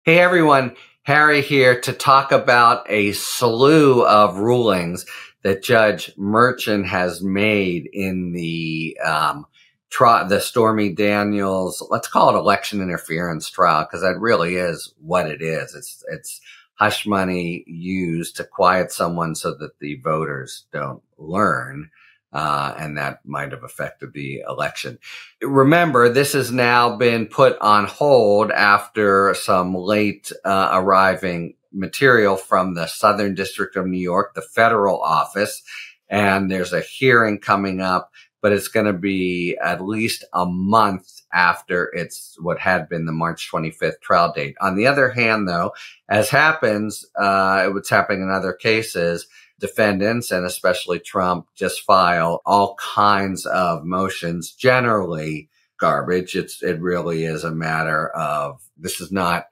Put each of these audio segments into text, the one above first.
Hey everyone, Harry here to talk about a slew of rulings that Judge Merchant has made in the Stormy Daniels, let's call it election interference trial, because that really is what it is. It's hush money used to quiet someone so that the voters don't learn. And that might have affected the election. Remember, this has now been put on hold after some late arriving material from the Southern District of New York, the federal office, and there's a hearing coming up, but it's going to be at least a month after it's what had been the March 25th trial date. On the other hand, though, as happens, what's happening in other cases, defendants, and especially Trump, just file all kinds of motions, generally garbage. It really is a matter of, this is not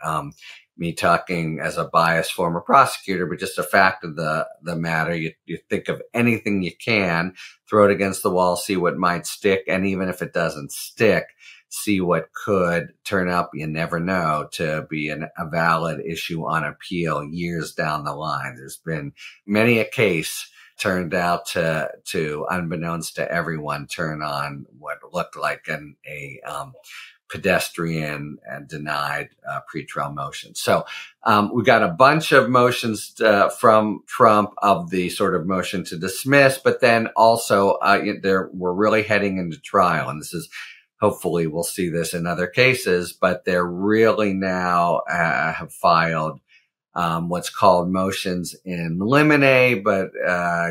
me talking as a biased former prosecutor, but just a fact of the matter. You think of anything you can, throw it against the wall, see what might stick, and even if it doesn't stick, see what could turn up, you never know, to be a valid issue on appeal years down the line. There's been many a case turned out to unbeknownst to everyone, turn on what looked like a pedestrian and denied pretrial motion. So we got a bunch of motions from Trump of the sort of motion to dismiss, but then also we're really heading into trial, and this is, hopefully we'll see this in other cases, but they're really now have filed what's called motions in limine, but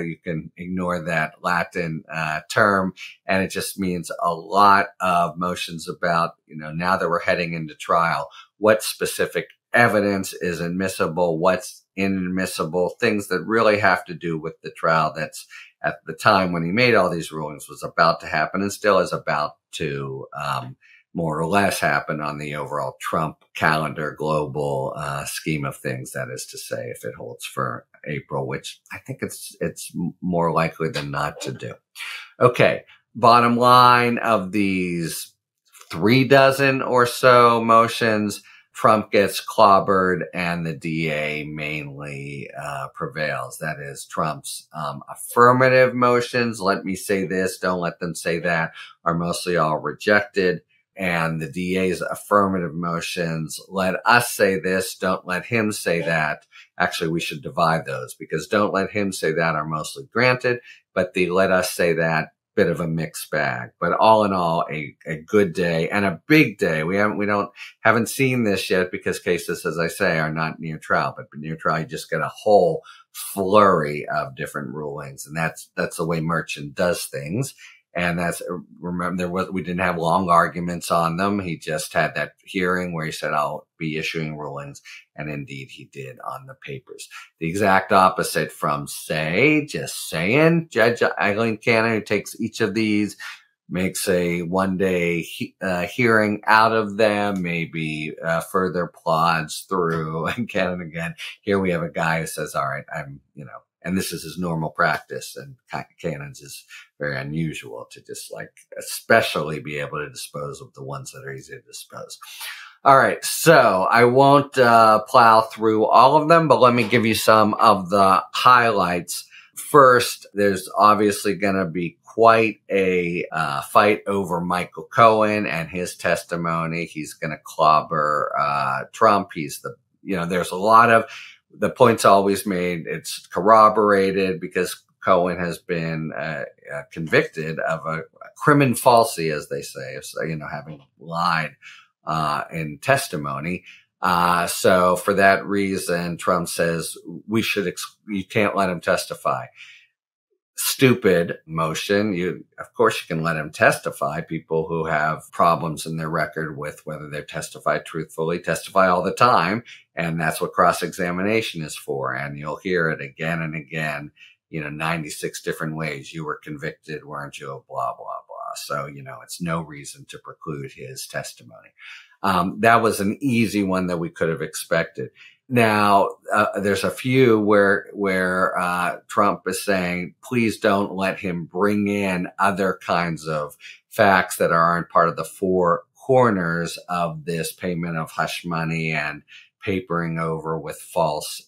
you can ignore that Latin term, and it just means a lot of motions about, now that we're heading into trial, what specific evidence is admissible, what's inadmissible, things that really have to do with the trial that's at the time when he made all these rulings was about to happen and still is about to more or less happen on the overall Trump calendar global scheme of things. That is to say, if it holds for April, which I think it's more likely than not to do. Okay, bottom line of these 36 or so motions, Trump gets clobbered and the DA mainly prevails. That is, Trump's affirmative motions, let me say this, don't let them say that, are mostly all rejected. And the DA's affirmative motions, let us say this, don't let him say that. Actually, we should divide those, because don't let him say that are mostly granted, but the let us say that, bit of a mixed bag. But all in all, a good day and a big day. We haven't seen this yet because cases, as I say, are not near trial, but near trial, you just get a whole flurry of different rulings. And that's the way Merchant does things. And remember, we didn't have long arguments on them. He just had that hearing where he said, I'll be issuing rulings. And indeed he did on the papers. The exact opposite from, just saying, Judge Eileen Cannon, who takes each of these, makes a one-day hearing out of them, maybe further plods through again and again. Here we have a guy who says, all right, and this is his normal practice, and Cannon's is very unusual to just especially be able to dispose of the ones that are easy to dispose. All right. So I won't plow through all of them, but let me give you some of the highlights. First, there's obviously going to be quite a fight over Michael Cohen and his testimony. He's going to clobber Trump. There's a lot of the points always made. It's corroborated because Cohen has been convicted of a crimen falsi, as they say, having lied in testimony. So for that reason, Trump says you can't let him testify. Stupid motion. Of course you can let him testify. People who have problems in their record with whether they're testified truthfully testify all the time. And that's what cross-examination is for. And you'll hear it again and again, 96 different ways. You were convicted, weren't you? Blah, blah, blah. So, it's no reason to preclude his testimony. That was an easy one that we could have expected. Now, there's a few where Trump is saying, please don't let him bring in other kinds of facts that aren't part of the four corners of this payment of hush money and papering over with false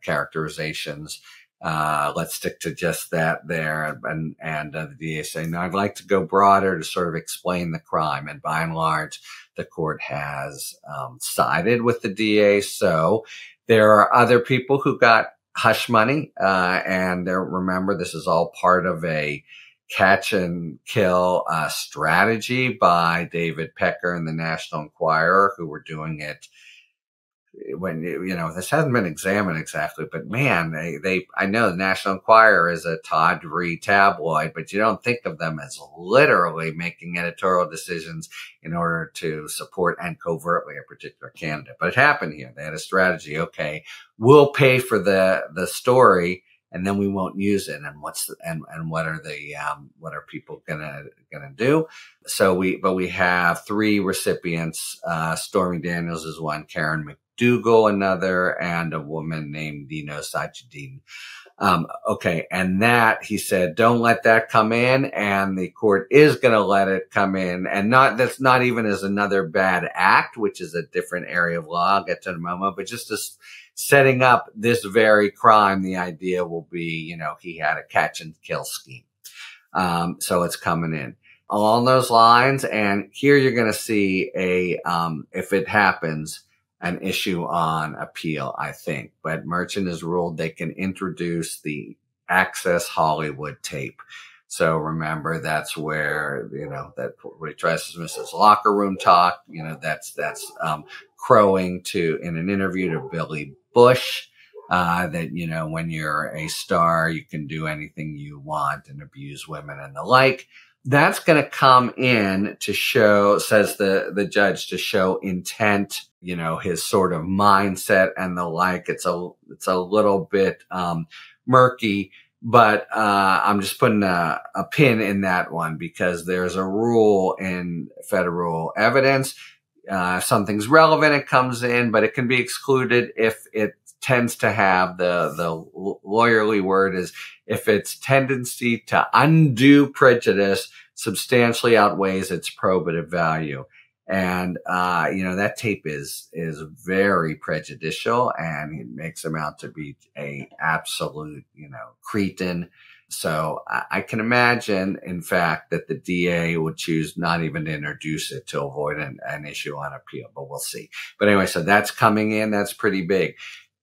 characterizations. Let's stick to just that there. And the DA saying, no, I'd like to go broader to sort of explain the crime. And by and large, the court has sided with the DA. So there are other people who got hush money. And remember, this is all part of a catch and kill strategy by David Pecker and the National Enquirer, who were doing it when, this hasn't been examined exactly, but man, I know the National Enquirer is a tawdry tabloid, but you don't think of them as literally making editorial decisions in order to support and covertly a particular candidate. But it happened here. They had a strategy. Okay, we'll pay for the story, and then we won't use it. And what are people gonna do? So we have three recipients. Stormy Daniels is one, Karen McDougal another, and a woman named Dino Sajidin. Okay. And that, he said, don't let that come in. And the court is going to let it come in. And that's not even as another bad act, which is a different area of law. I'll get to in a moment, but just as setting up this very crime, the idea will be, he had a catch and kill scheme. So it's coming in along those lines. And here you're going to see if it happens, an issue on appeal, I think. But Merchant has ruled they can introduce the Access Hollywood tape. So remember, that's where, that what he tries to dismiss as locker room talk, that's crowing in an interview to Billy Bush, that, when you're a star, you can do anything you want and abuse women and the like. That's going to come in to show, says the judge, to show intent, his sort of mindset and the like. It's a little bit murky, but I'm just putting a pin in that one because there's a rule in federal evidence. If something's relevant, it comes in, but it can be excluded if it tends to have the lawyerly word is if its tendency to undo prejudice substantially outweighs its probative value. And, that tape is very prejudicial, and it makes him out to be a absolute, cretin. So I can imagine, in fact, that the DA would choose not even to introduce it to avoid an issue on appeal, but we'll see. But anyway, so that's coming in. That's pretty big.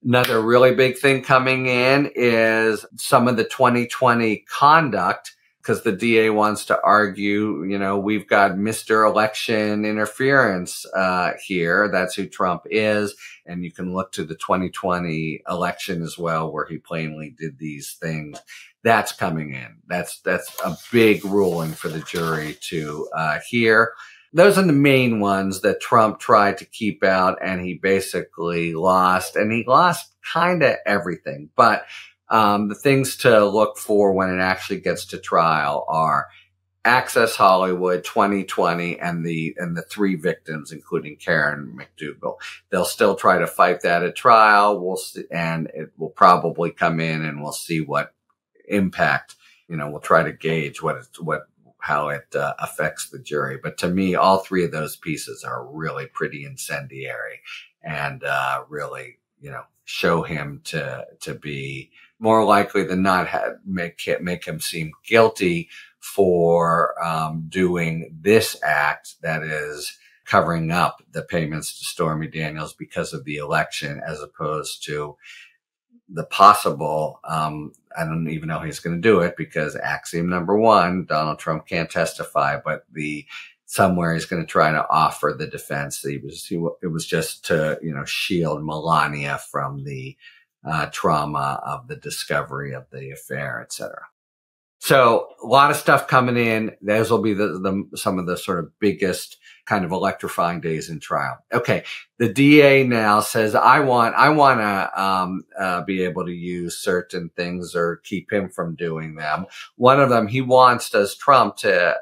Another really big thing coming in is some of the 2020 conduct, because the DA wants to argue, we've got Mr. Election interference here. That's who Trump is. And you can look to the 2020 election as well, where he plainly did these things. That's coming in. That's a big ruling for the jury to hear. Those are the main ones that Trump tried to keep out, and he basically lost. And he lost kind of everything. But the things to look for when it actually gets to trial are Access Hollywood, 2020, and the three victims, including Karen McDougal. They'll still try to fight that at trial. We'll see, and it will probably come in, and we'll see what impact. We'll try to gauge how it affects the jury. But to me, all three of those pieces are really pretty incendiary, and really, show him to be more likely than not make him seem guilty for doing this act, that is covering up the payments to Stormy Daniels because of the election, as opposed to the possible, I don't even know he's going to do it, because axiom number one, Donald Trump can't testify, but somewhere he's going to try to offer the defense that it was just to, shield Melania from the trauma of the discovery of the affair, etc. So a lot of stuff coming in. Those will be some of the sort of biggest kind of electrifying days in trial. Okay. The DA now says, I want to be able to use certain things or keep him from doing them. One of them, he wants, as Trump, to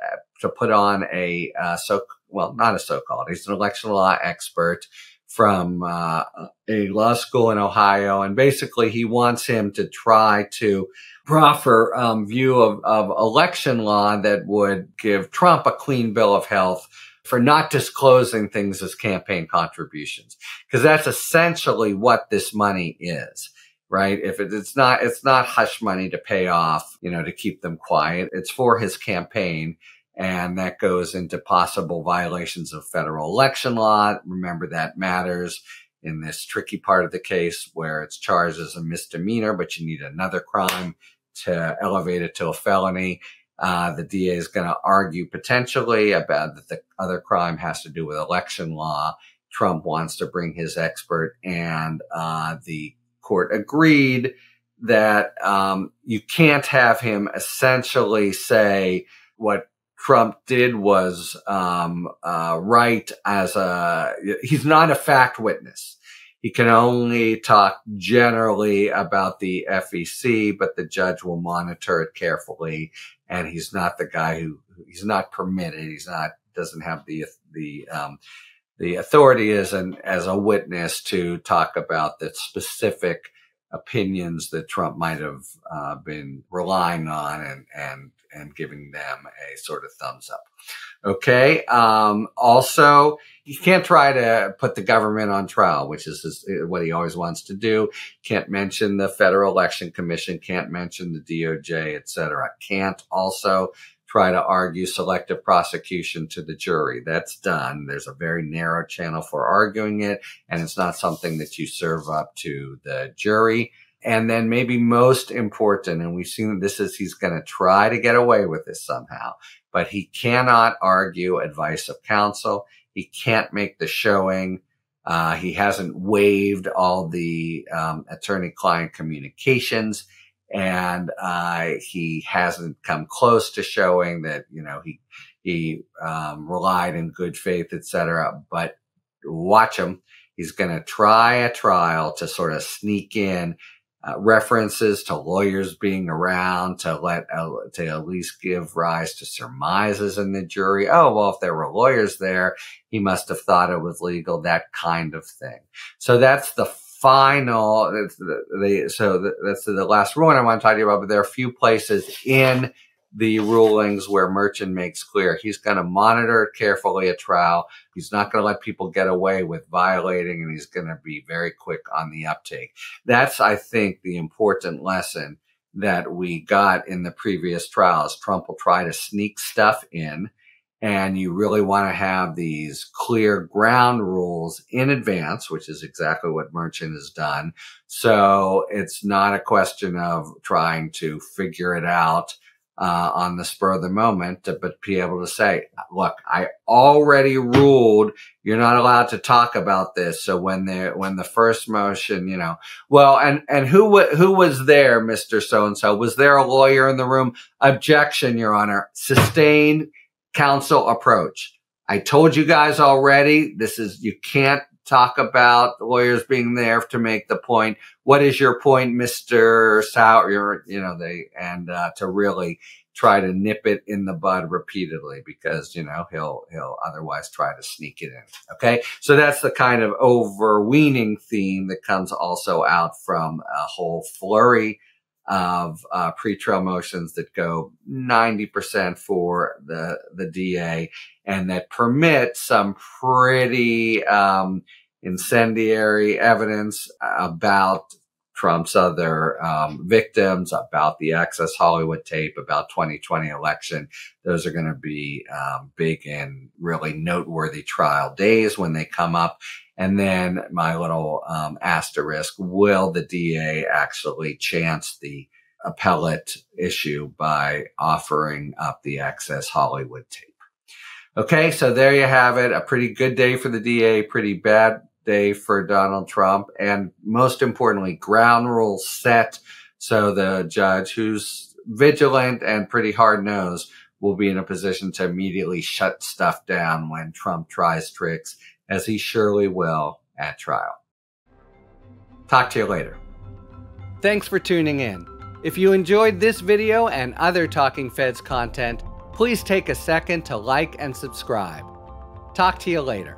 put on not a so-called, he's an election law expert from a law school in Ohio. And basically he wants him to try to proffer view of election law that would give Trump a clean bill of health for not disclosing things as campaign contributions, because that's essentially what this money is. Right? If it's not hush money to pay off, to keep them quiet. It's for his campaign. And that goes into possible violations of federal election law. Remember, that matters in this tricky part of the case where it's charged as a misdemeanor, but you need another crime to elevate it to a felony. The DA is going to argue potentially about that the other crime has to do with election law. Trump wants to bring his expert, and the court agreed that you can't have him essentially say what Trump did was right as he's not a fact witness. He can only talk generally about the FEC, but the judge will monitor it carefully. And he's not the guy he's not permitted. Doesn't have the authority as a witness to talk about the specific opinions that Trump might have been relying on and giving them a sort of thumbs up. Okay. Also, he can't try to put the government on trial, which is what he always wants to do. Can't mention the Federal Election Commission, can't mention the DOJ, et cetera. Can't also try to argue selective prosecution to the jury. That's done. There's a very narrow channel for arguing it, and it's not something that you serve up to the jury. And then maybe most important, and we've seen he's going to try to get away with this somehow, but he cannot argue advice of counsel. He can't make the showing. He hasn't waived all the attorney-client communications. And he hasn't come close to showing that, he relied in good faith, et cetera. But watch him. He's going to try a trial to sort of sneak in references to lawyers being around to at least give rise to surmises in the jury. Oh, well, if there were lawyers there, he must have thought it was legal, that kind of thing. So that's the final, that's the last ruling I want to talk to you about, but there are a few places in the rulings where Merchant makes clear he's going to monitor it carefully at trial. He's not going to let people get away with violating, and he's going to be very quick on the uptake. That's, I think, the important lesson that we got in the previous trials. Trump will try to sneak stuff in, and you really want to have these clear ground rules in advance, which is exactly what Merchant has done. So it's not a question of trying to figure it out on the spur of the moment, but be able to say, look, I already ruled you're not allowed to talk about this. So when the first motion, and who was there, Mr. So-and-so? Was there a lawyer in the room? Objection, Your Honor. Sustained counsel approach. I told you guys already, you can't talk about lawyers being there to make the point. What is your point, Mr. Sauer? To really try to nip it in the bud repeatedly, because, he'll otherwise try to sneak it in. Okay. So that's the kind of overweening theme that comes also out from a whole flurry of pretrial motions that go 90% for the DA, and that permit some pretty incendiary evidence about Trump's other victims, about the Access Hollywood tape, about 2020 election. Those are going to be big and really noteworthy trial days when they come up. And then my little asterisk, will the DA actually chance the appellate issue by offering up the Access Hollywood tape? Okay, so there you have it. A pretty good day for the DA, pretty bad day for Donald Trump, and most importantly, ground rules set. So the judge, who's vigilant and pretty hard-nosed, will be in a position to immediately shut stuff down when Trump tries tricks, as he surely will at trial. Talk to you later. Thanks for tuning in. If you enjoyed this video and other Talking Feds content, please take a second to like and subscribe. Talk to you later.